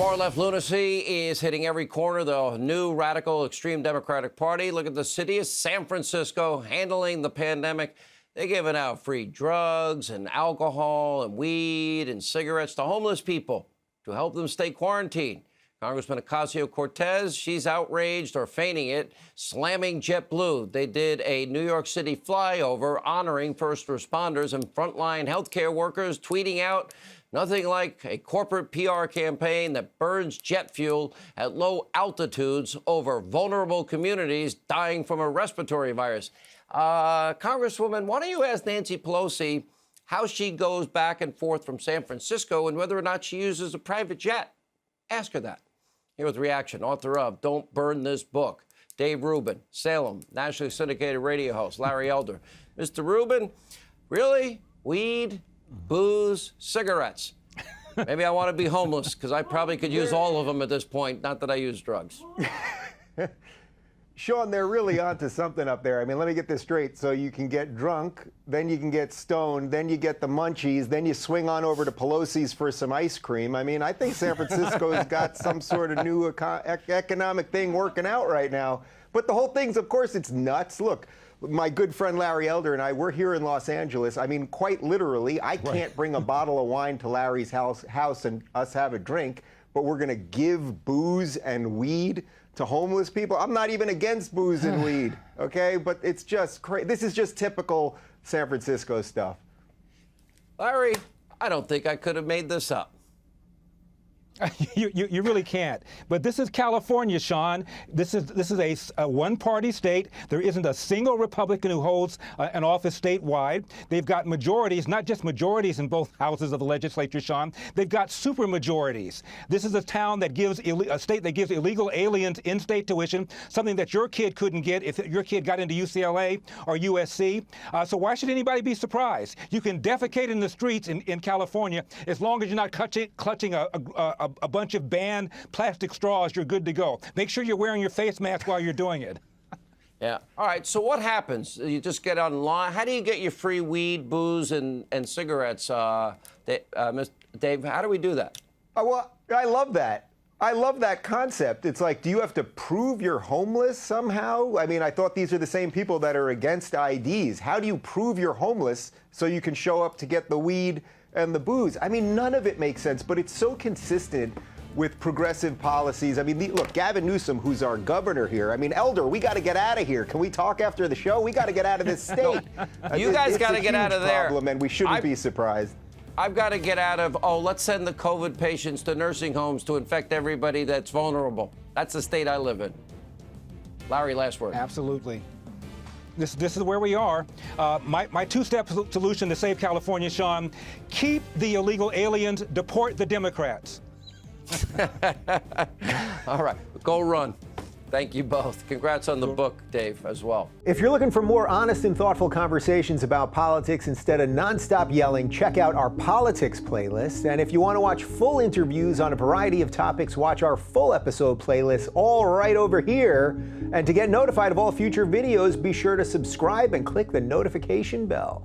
Far-left lunacy is hitting every corner. The new radical extreme Democratic Party. Look at the city of San Francisco handling the pandemic. They're giving out free drugs and alcohol and weed and cigarettes to homeless people to help them stay quarantined. Congressman Ocasio-Cortez, she's outraged or feigning it, slamming JetBlue. They did a New York City flyover honoring first responders and frontline healthcare workers, tweeting out, nothing like a corporate PR campaign that burns jet fuel at low altitudes over vulnerable communities dying from a respiratory virus. Congresswoman, why don't you ask Nancy Pelosi how she goes back and forth from San Francisco and whether or not she uses a private jet? Ask her that. Here with reaction, author of Don't Burn This Book, Dave Rubin, Salem, nationally syndicated radio host, Larry Elder. Mr. Rubin, really? Weed, booze, cigarettes. Maybe I want to be homeless because I probably could use all of them at this point. Not that I use drugs. Sean, they're really onto something up there. I mean, let me get this straight. So you can get drunk, then you can get stoned, then you get the munchies, then you swing on over to Pelosi's for some ice cream. I mean, I think San Francisco's got some sort of new economic thing working out right now. But the whole thing's, of course, it's nuts. Look, my good friend Larry Elder and I, we're here in Los Angeles. I mean, quite literally, I can't bring a bottle of wine to Larry's house and us have a drink, but we're going to give booze and weed to homeless people. I'm not even against booze and weed, okay? But it's just crazy. This is just typical San Francisco stuff. Larry, I don't think I could have made this up. You really can't. But this is California, Sean. This is a one-party state. There isn't a single Republican who holds an office statewide. They've got majorities, not just majorities in both houses of the legislature, Sean. They've got supermajorities. This is a town that gives a state that gives illegal aliens in-state tuition, something that your kid couldn't get if your kid got into UCLA or USC. So why should anybody be surprised? You can defecate in the streets in California as long as you're not clutching a bunch of banned plastic straws. You're good to go. Make sure you're wearing your face mask while you're doing it. Yeah. All right. So what happens? You just get online. How do you get your free weed, booze, and cigarettes? Mr. Dave, how do we do that? Well, I love that. I love that concept. It's like, do you have to prove you're homeless somehow? I mean, I thought these are the same people that are against IDs. How do you prove you're homeless so you can show up to get the weed and the booze? I mean, none of it makes sense, but it's so consistent with progressive policies. I mean, look, Gavin Newsom, who's our governor here, I mean, Elder, we got to get out of here. Can we talk after the show? We got to get out of this state. You guys got to get out of there. Problem, and we shouldn't be surprised. I've got to get out of, let's send the COVID patients to nursing homes to infect everybody that's vulnerable. That's the state I live in. Larry, last word. Absolutely. This is where we are. My two-step solution to save California, Sean, keep the illegal aliens, deport the Democrats. All right, go run. Thank you both. Congrats on the book, Dave, as well. If you're looking for more honest and thoughtful conversations about politics instead of nonstop yelling, check out our politics playlist. And if you want to watch full interviews on a variety of topics, watch our full episode playlist all right over here. And to get notified of all future videos, be sure to subscribe and click the notification bell.